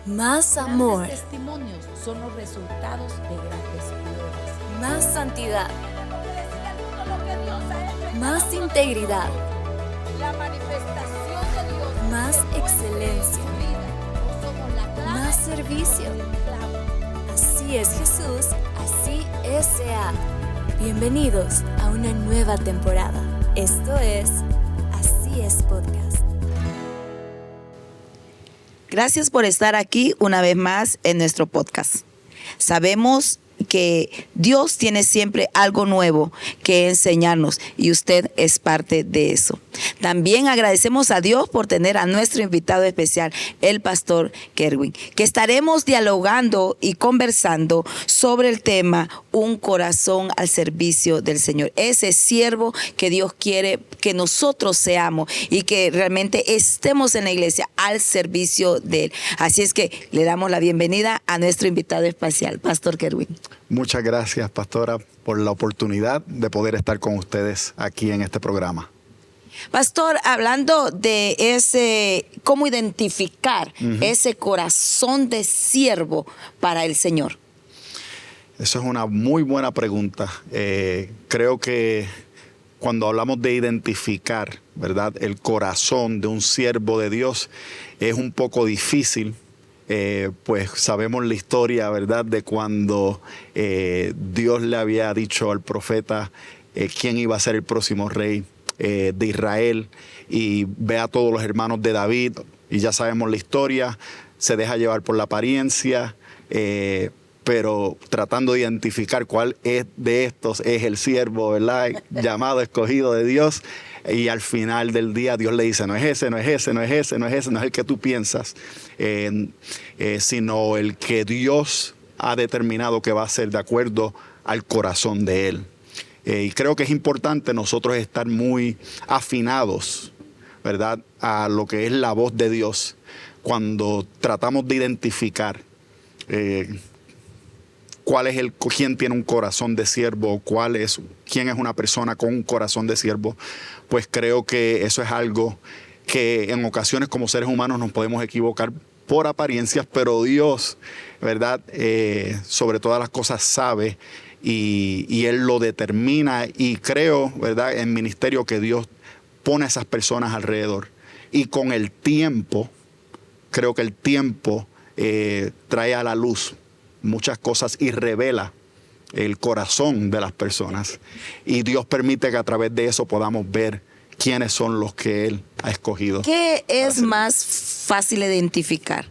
Más amor. Grandes testimonios son los resultados de grandes pruebas. Más santidad. Lo que Dios ha hecho en Más cada uno integridad. de la manifestación de Dios. Más que muestre excelencia. su vida. No somos la clave, Más servicio. el clavo. Así es Jesús, así es SEA. Bienvenidos a una nueva temporada. Esto es Así es Podcast. Gracias por estar aquí una vez más en nuestro podcast. Sabemos que Dios tiene siempre algo nuevo que enseñarnos y usted es parte de eso. También agradecemos a Dios por tener a nuestro invitado especial, el pastor Kerwin, que estaremos dialogando y conversando sobre el tema un corazón al servicio del Señor. Ese siervo que Dios quiere que nosotros seamos y que realmente estemos en la iglesia al servicio de Él. Así es que le damos la bienvenida a nuestro invitado especial, pastor Kerwin. Muchas gracias, pastora, por la oportunidad de poder estar con ustedes aquí en este programa. Pastor, hablando de ese, cómo identificar ese corazón de siervo para el Señor. Eso es una muy buena pregunta. Creo que cuando hablamos de identificar, ¿verdad?, el corazón de un siervo de Dios es un poco difícil. Pues sabemos la historia, ¿verdad?, de cuando Dios le había dicho al profeta quién iba a ser el próximo rey de Israel, y ve a todos los hermanos de David y ya sabemos la historia, se deja llevar por la apariencia, pero tratando de identificar cuál es de estos es el siervo, ¿verdad?, llamado, escogido de Dios. Y al final del día Dios le dice, no es ese, no es ese, no es ese, no es ese, no es el que tú piensas, sino el que Dios ha determinado que va a ser de acuerdo al corazón de Él. Y creo que es importante nosotros estar muy afinados, ¿verdad?, a lo que es la voz de Dios cuando tratamos de identificar quién tiene un corazón de siervo, quién es una persona con un corazón de siervo. Pues creo que eso es algo que en ocasiones como seres humanos nos podemos equivocar por apariencias, pero Dios, ¿verdad?, sobre todas las cosas sabe y Él lo determina, y creo, ¿verdad?, en ministerio que Dios pone a esas personas alrededor. Y con el tiempo, creo que el tiempo trae a la luz muchas cosas y revela el corazón de las personas. Y Dios permite que a través de eso podamos ver quiénes son los que Él ha escogido. ¿Qué es más fácil de identificar?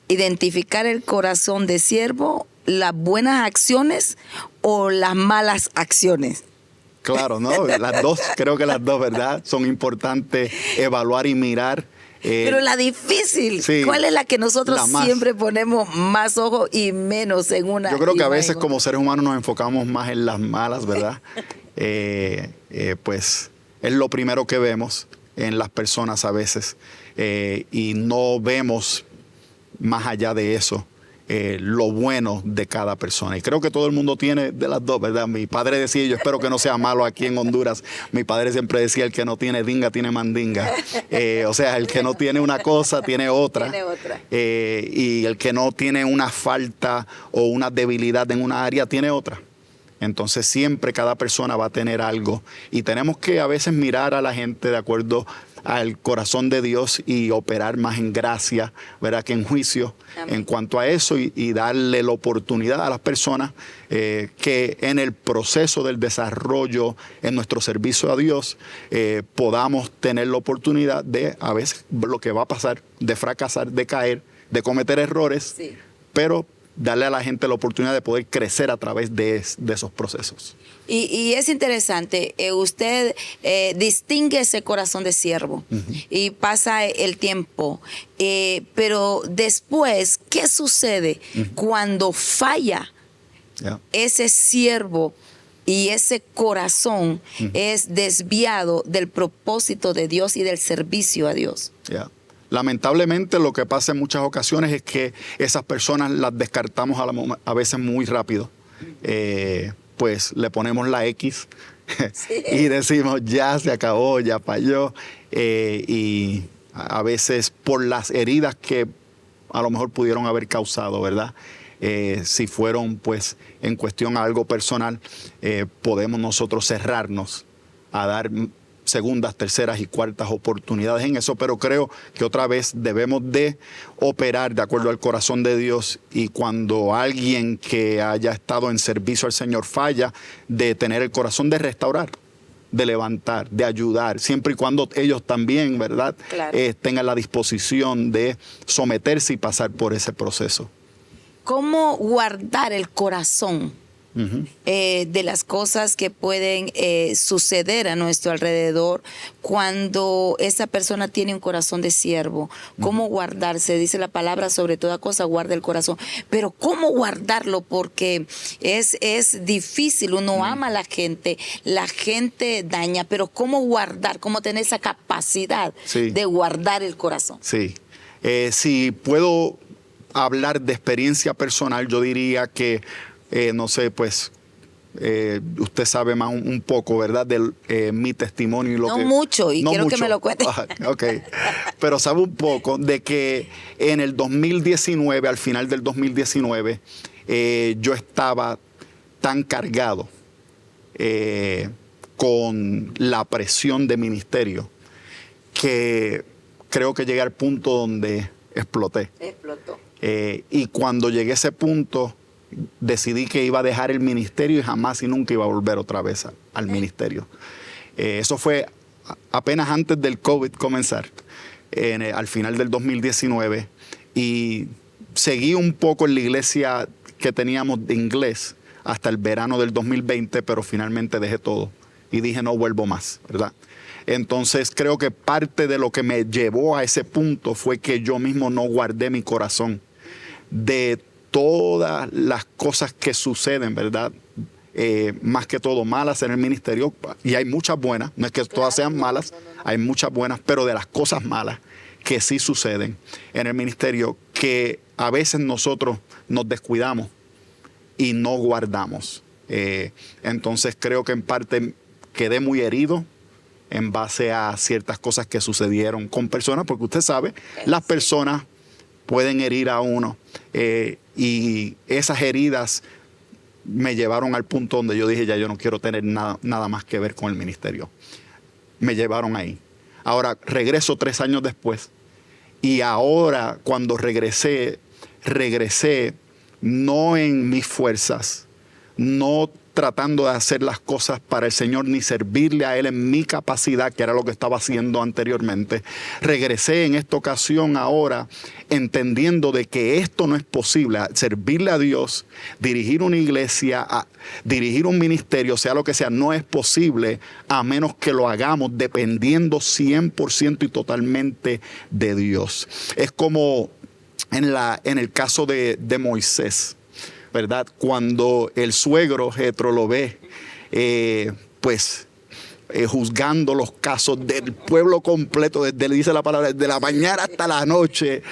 ¿Identificar el corazón de siervo, las buenas acciones o las malas acciones? Claro, ¿no? Las dos, creo que las dos, ¿verdad?, son importantes evaluar y mirar. Pero la difícil, sí, ¿cuál es la que nosotros la siempre ponemos más ojo y menos en una? Yo creo que a veces imagen? como seres humanos nos enfocamos más en las malas, ¿verdad? Pues es lo primero que vemos en las personas a veces, y no vemos más allá de eso. Lo bueno de cada persona. Y creo que todo el mundo tiene de las dos, ¿verdad? Mi padre decía, y yo espero que no sea malo aquí en Honduras, mi padre siempre decía, el que no tiene dinga, tiene mandinga. O sea, el que no tiene una cosa, tiene otra. Tiene otra. Y el que no tiene una falta o una debilidad en una área, tiene otra. Entonces siempre cada persona va a tener algo. Y tenemos que a veces mirar a la gente de acuerdo al corazón de Dios y operar más en gracia, ¿verdad?, que en juicio. Amén. En cuanto a eso, y darle la oportunidad a las personas que en el proceso del desarrollo en nuestro servicio a Dios podamos tener la oportunidad de, a veces lo que va a pasar, de fracasar, de caer, de cometer errores, sí, pero darle a la gente la oportunidad de poder crecer a través de esos procesos. Y es interesante, usted distingue ese corazón de siervo y pasa el tiempo, pero después, ¿qué sucede cuando falla ese siervo y ese corazón es desviado del propósito de Dios y del servicio a Dios? Lamentablemente lo que pasa en muchas ocasiones es que esas personas las descartamos a veces muy rápido. Pues le ponemos la X sí, y decimos ya se acabó, ya falló. Y a veces por las heridas que a lo mejor pudieron haber causado, ¿verdad? Si fueron pues en cuestión a algo personal, podemos nosotros cerrarnos a dar segundas, terceras y cuartas oportunidades en eso, pero creo que otra vez debemos de operar de acuerdo al corazón de Dios, y cuando alguien que haya estado en servicio al Señor falla, de tener el corazón de restaurar, de levantar, de ayudar, siempre y cuando ellos también, ¿verdad? Claro. Tengan la disposición de someterse y pasar por ese proceso. ¿Cómo guardar el corazón de las cosas que pueden suceder a nuestro alrededor cuando esa persona tiene un corazón de siervo? ¿Cómo guardarse? Dice la palabra, sobre toda cosa guarda el corazón. Pero ¿cómo guardarlo? Porque es difícil, uno ama a la gente daña, pero ¿cómo guardar? ¿Cómo tener esa capacidad de guardar el corazón? Sí, si puedo hablar de experiencia personal, yo diría que no sé, pues usted sabe más un poco, ¿verdad? De mi testimonio. Y lo no que, mucho, y no quiero mucho. que me lo cuente. Ok, pero sabe un poco de que en el 2019, al final del 2019, yo estaba tan cargado con la presión de ministerio que creo que llegué al punto donde exploté. Explotó. Y cuando llegué a ese punto, decidí que iba a dejar el ministerio y jamás y nunca iba a volver otra vez al ministerio. Eso fue apenas antes del COVID comenzar, al final del 2019, y seguí un poco en la iglesia que teníamos de inglés hasta el verano del 2020, pero finalmente dejé todo y dije no vuelvo más, ¿verdad? Entonces creo que parte de lo que me llevó a ese punto fue que yo mismo no guardé mi corazón de todas las cosas que suceden, ¿verdad? Más que todo malas en el ministerio, y hay muchas buenas, no es que todas sean malas, hay muchas buenas, pero de las cosas malas que sí suceden en el ministerio, que a veces nosotros nos descuidamos y no guardamos. Entonces creo que en parte quedé muy herido en base a ciertas cosas que sucedieron con personas, porque usted sabe, las personas pueden herir a uno, y esas heridas me llevaron al punto donde yo dije, ya yo no quiero tener nada más que ver con el ministerio. Me llevaron ahí. Ahora regreso 3 años después, y ahora cuando regresé no en mis fuerzas, no tratando de hacer las cosas para el Señor, ni servirle a Él en mi capacidad, que era lo que estaba haciendo anteriormente. Regresé en esta ocasión ahora entendiendo de que esto no es posible, servirle a Dios, dirigir una iglesia, dirigir un ministerio, sea lo que sea, no es posible a menos que lo hagamos dependiendo 100% y totalmente de Dios. Es como en el caso de Moisés, ¿verdad? Cuando el suegro Jetro lo ve, juzgando los casos del pueblo completo, desde, le dice la palabra, desde la mañana hasta la noche,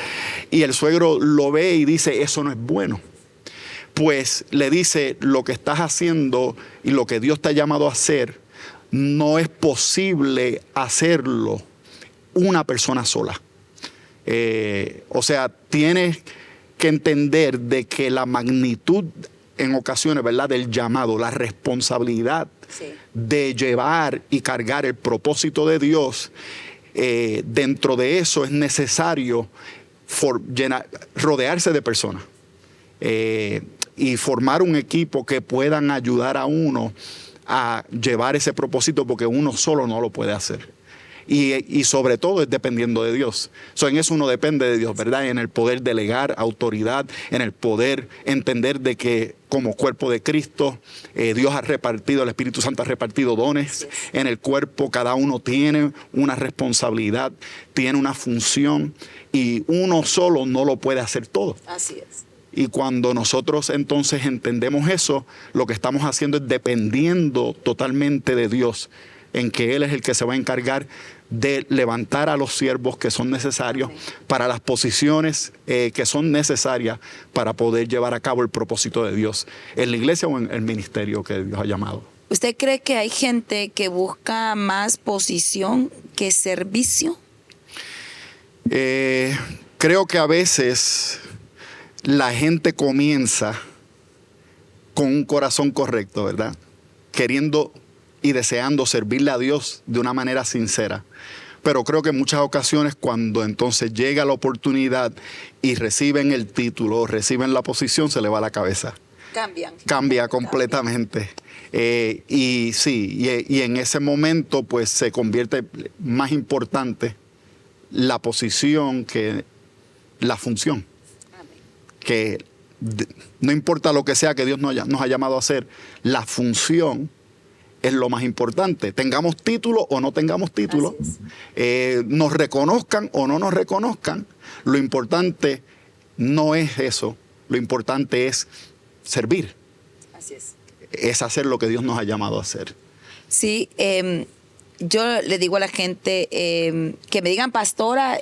y el suegro lo ve y dice, eso no es bueno. Pues le dice, lo que estás haciendo y lo que Dios te ha llamado a hacer, no es posible hacerlo una persona sola. O sea, tienes que entender de que la magnitud en ocasiones, ¿verdad?, del llamado, la responsabilidad de llevar y cargar el propósito de Dios, dentro de eso es necesario rodearse de personas y formar un equipo que puedan ayudar a uno a llevar ese propósito, porque uno solo no lo puede hacer. Y sobre todo es dependiendo de Dios. En eso uno depende de Dios, ¿verdad? En el poder delegar autoridad, en el poder entender de que como cuerpo de Cristo, Dios ha repartido, el Espíritu Santo ha repartido dones en el cuerpo. Cada uno tiene una responsabilidad, tiene una función, y uno solo no lo puede hacer todo. Así es. Y cuando nosotros entonces entendemos eso, lo que estamos haciendo es dependiendo totalmente de Dios, en que Él es el que se va a encargar de levantar a los siervos que son necesarios para las posiciones que son necesarias para poder llevar a cabo el propósito de Dios en la iglesia o en el ministerio que Dios ha llamado. ¿Usted cree que hay gente que busca más posición que servicio? Creo que a veces la gente comienza con un corazón correcto, ¿verdad? Queriendo y deseando servirle a Dios de una manera sincera. Pero creo que en muchas ocasiones cuando entonces llega la oportunidad y reciben el título, reciben la posición, se le va la cabeza. Cambia completamente. Y en ese momento pues se convierte más importante la posición que la función. Que no importa lo que sea que Dios nos ha llamado a hacer, la función es lo más importante. Tengamos título o no tengamos título, nos reconozcan o no nos reconozcan, lo importante no es eso, lo importante es servir. Así es. Es hacer lo que Dios nos ha llamado a hacer. Sí, yo le digo a la gente que me digan pastora,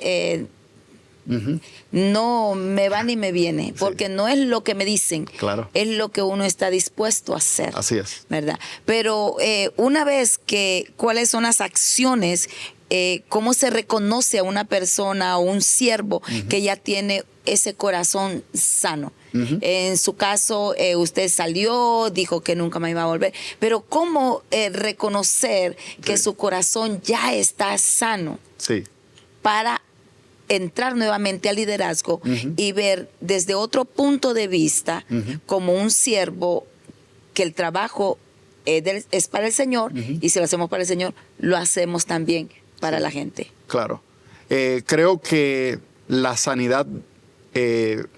no me va ni me viene, porque no es lo que me dicen, claro, es lo que uno está dispuesto a hacer. Así es. ¿Verdad? Pero una vez que, ¿cuáles son las acciones? ¿Cómo se reconoce a una persona o un siervo que ya tiene ese corazón sano? En su caso, usted salió, dijo que nunca más iba a volver, pero ¿cómo reconocer que su corazón ya está sano para entrar nuevamente al liderazgo y ver desde otro punto de vista como un siervo que el trabajo es para el Señor y si lo hacemos para el Señor, lo hacemos también para la gente? Claro. Creo que la sanidad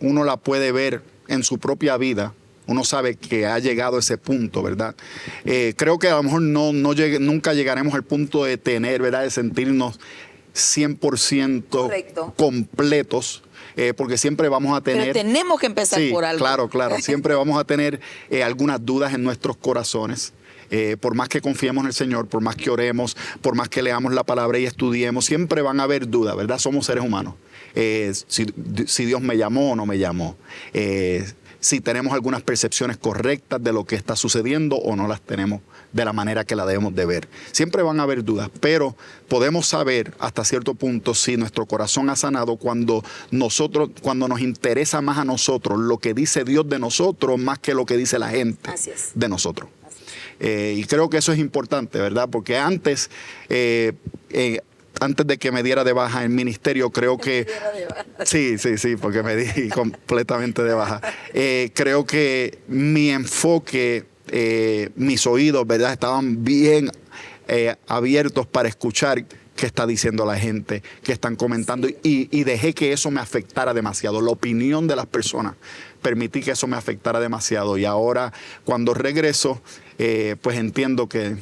uno la puede ver en su propia vida. Uno sabe que ha llegado a ese punto, ¿verdad? Creo que a lo mejor nunca llegaremos al punto de tener, ¿verdad? De sentirnos 100% correcto, completos, porque siempre vamos a tener... Pero tenemos que empezar por algo. Claro. Siempre vamos a tener algunas dudas en nuestros corazones. Por más que confiemos en el Señor, por más que oremos, por más que leamos la palabra y estudiemos, siempre van a haber dudas, ¿verdad? Somos seres humanos. Si Dios me llamó o no me llamó. Si tenemos algunas percepciones correctas de lo que está sucediendo o no las tenemos de la manera que la debemos de ver. Siempre van a haber dudas, pero podemos saber hasta cierto punto si nuestro corazón ha sanado cuando nos interesa más a nosotros lo que dice Dios de nosotros más que lo que dice la gente de nosotros. Y creo que eso es importante, ¿verdad? Porque antes de que me diera de baja en ministerio, creo que... Sí, porque me di completamente de baja. Creo que mi enfoque, mis oídos, ¿verdad? Estaban bien abiertos para escuchar qué está diciendo la gente, qué están comentando, y dejé que eso me afectara demasiado, la opinión de las personas. Permití que eso me afectara demasiado, y ahora cuando regreso, pues entiendo que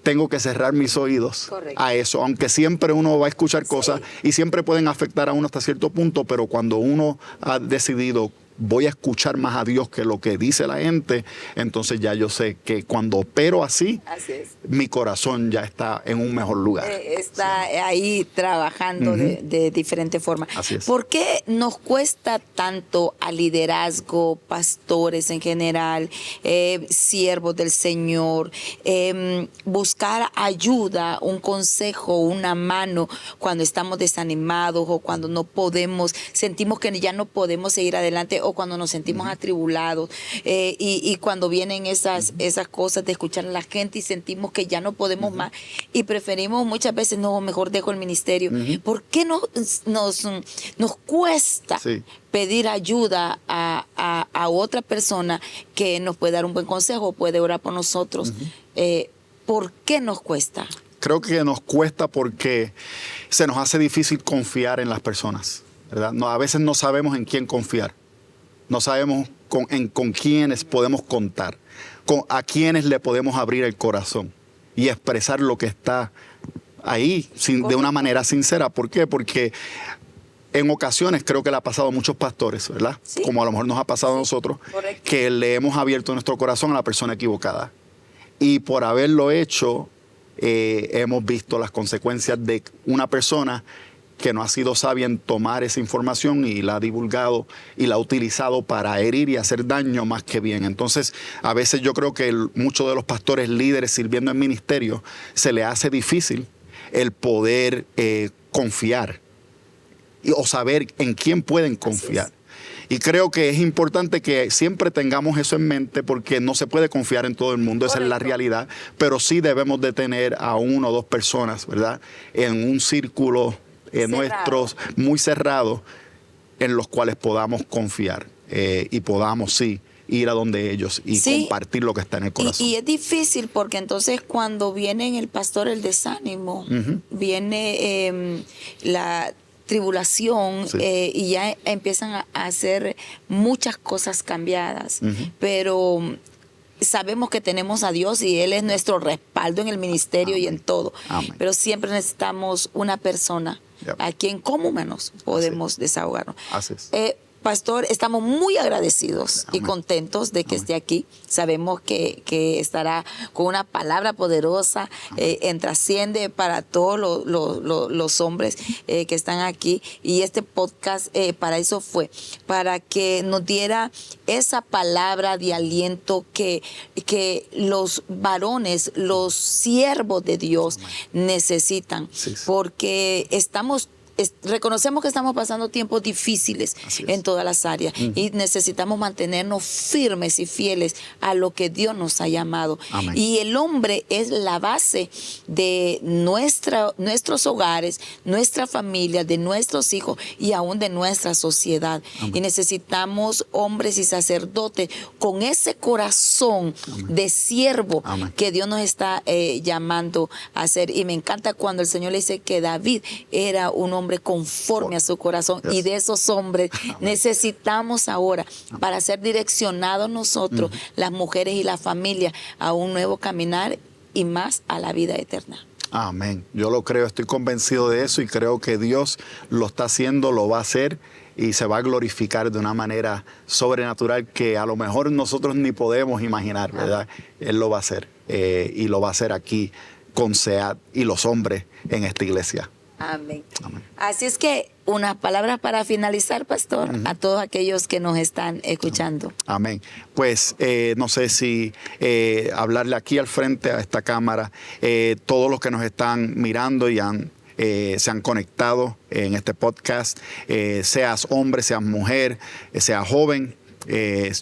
tengo que cerrar mis oídos a eso, aunque siempre uno va a escuchar cosas y siempre pueden afectar a uno hasta cierto punto, pero cuando uno ha decidido voy a escuchar más a Dios que lo que dice la gente, entonces ya yo sé que cuando opero así mi corazón ya está en un mejor lugar. Está ahí trabajando de diferente forma. Así es. ¿Por qué nos cuesta tanto al liderazgo, pastores en general, siervos del Señor, buscar ayuda, un consejo, una mano cuando estamos desanimados o cuando no podemos, sentimos que ya no podemos seguir adelante, o cuando nos sentimos atribulados, y cuando vienen esas cosas de escuchar a la gente y sentimos que ya no podemos más y preferimos muchas veces, no, mejor dejo el ministerio? ¿Por qué nos cuesta pedir ayuda a otra persona que nos puede dar un buen consejo, puede orar por nosotros? ¿Por qué nos cuesta? Creo que nos cuesta porque se nos hace difícil confiar en las personas, ¿verdad? A veces no sabemos en quién confiar. No sabemos con quiénes podemos contar, a quiénes le podemos abrir el corazón y expresar lo que está ahí de una manera sincera. ¿Por qué? Porque en ocasiones creo que le ha pasado a muchos pastores, ¿verdad? Sí. Como a lo mejor nos ha pasado a nosotros, que le hemos abierto nuestro corazón a la persona equivocada. Y por haberlo hecho, hemos visto las consecuencias de una persona que no ha sido sabia en tomar esa información y la ha divulgado y la ha utilizado para herir y hacer daño más que bien. Entonces, a veces yo creo que muchos de los pastores líderes sirviendo en ministerio se le hace difícil el poder confiar o saber en quién pueden confiar. Y creo que es importante que siempre tengamos eso en mente, porque no se puede confiar en todo el mundo, esa es la realidad, pero sí debemos de tener a 1 o 2 personas, ¿verdad?, en un círculo nuestros muy cerrado, en los cuales podamos confiar y podamos, sí, ir a donde ellos y compartir lo que está en el corazón. Y es difícil porque entonces cuando viene en el pastor el desánimo, viene la tribulación, y ya empiezan a hacer muchas cosas cambiadas, pero sabemos que tenemos a Dios y Él es nuestro respaldo en el ministerio y en todo. Amén. Pero siempre necesitamos una persona a quien como menos podemos desahogarnos. Así es. Pastor, estamos muy agradecidos y contentos de que esté aquí. Sabemos que estará con una palabra poderosa, trasciende para todos los hombres que están aquí. Y este podcast para eso fue, para que nos diera esa palabra de aliento que los varones, los siervos de Dios necesitan. Sí. Porque reconocemos que estamos pasando tiempos difíciles en todas las áreas y necesitamos mantenernos firmes y fieles a lo que Dios nos ha llamado. Amén. Y el hombre es la base de nuestros hogares, nuestra familia, de nuestros hijos y aún de nuestra sociedad. Amén. Y necesitamos hombres y sacerdotes con ese corazón de siervo que Dios nos está llamando a hacer. Y me encanta cuando el Señor le dice que David era un hombre conforme a su corazón, y de esos hombres necesitamos ahora para ser direccionados nosotros, las mujeres y la familia, a un nuevo caminar y más a la vida eterna. Amén. Yo lo creo, estoy convencido de eso y creo que Dios lo está haciendo, lo va a hacer y se va a glorificar de una manera sobrenatural que a lo mejor nosotros ni podemos imaginar, ¿verdad? Él lo va a hacer y lo va a hacer aquí con SEAT y los hombres en esta iglesia. Amén. Así es que unas palabras para finalizar, pastor, a todos aquellos que nos están escuchando. Amén. Pues no sé si hablarle aquí al frente a esta cámara, todos los que nos están mirando y se han conectado en este podcast, seas hombre, seas mujer, seas joven,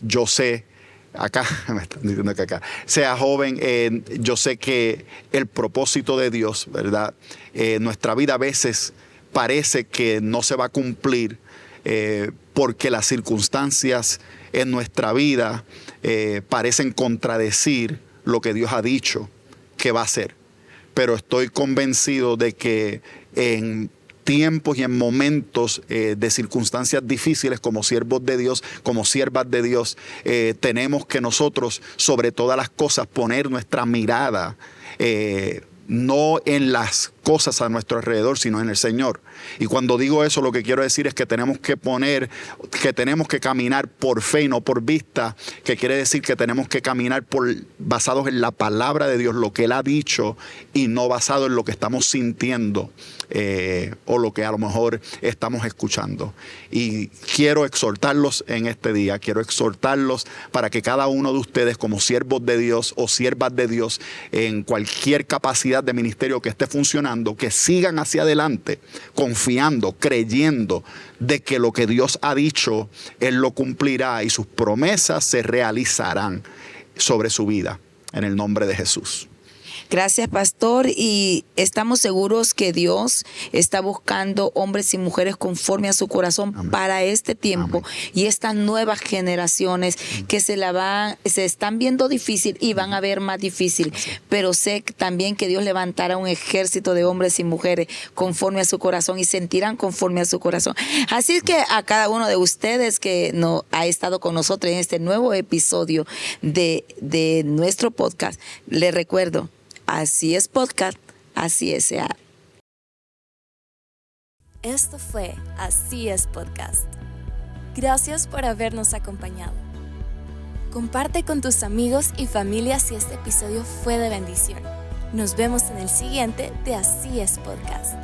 yo sé. Acá, me están diciendo que acá, sea joven, yo sé que el propósito de Dios, ¿verdad? Nuestra vida a veces parece que no se va a cumplir porque las circunstancias en nuestra vida parecen contradecir lo que Dios ha dicho que va a hacer. Pero estoy convencido de que en tiempos y en momentos de circunstancias difíciles, como siervos de Dios, como siervas de Dios, tenemos que nosotros, sobre todas las cosas, poner nuestra mirada no en las cosas a nuestro alrededor, sino en el Señor. Y cuando digo eso, lo que quiero decir es que tenemos que caminar por fe y no por vista, que quiere decir que tenemos que caminar basados en la palabra de Dios, lo que Él ha dicho, y no basado en lo que estamos sintiendo o lo que a lo mejor estamos escuchando. Y quiero exhortarlos en este día, quiero exhortarlos para que cada uno de ustedes, como siervos de Dios o siervas de Dios, en cualquier capacidad de ministerio que esté funcionando, que sigan hacia adelante, confiando, creyendo de que lo que Dios ha dicho, Él lo cumplirá y sus promesas se realizarán sobre su vida, en el nombre de Jesús. Gracias, pastor, y estamos seguros que Dios está buscando hombres y mujeres conforme a su corazón. Amén. Para este tiempo. Amén. Y estas nuevas generaciones que se están viendo difícil y van a ver más difícil, pero sé también que Dios levantará un ejército de hombres y mujeres conforme a su corazón y sentirán conforme a su corazón. Así es que a cada uno de ustedes que ha estado con nosotros en este nuevo episodio de nuestro podcast, les recuerdo: Así es podcast, así es SEAT. Esto fue Así es podcast. Gracias por habernos acompañado. Comparte con tus amigos y familia si este episodio fue de bendición. Nos vemos en el siguiente de Así es podcast.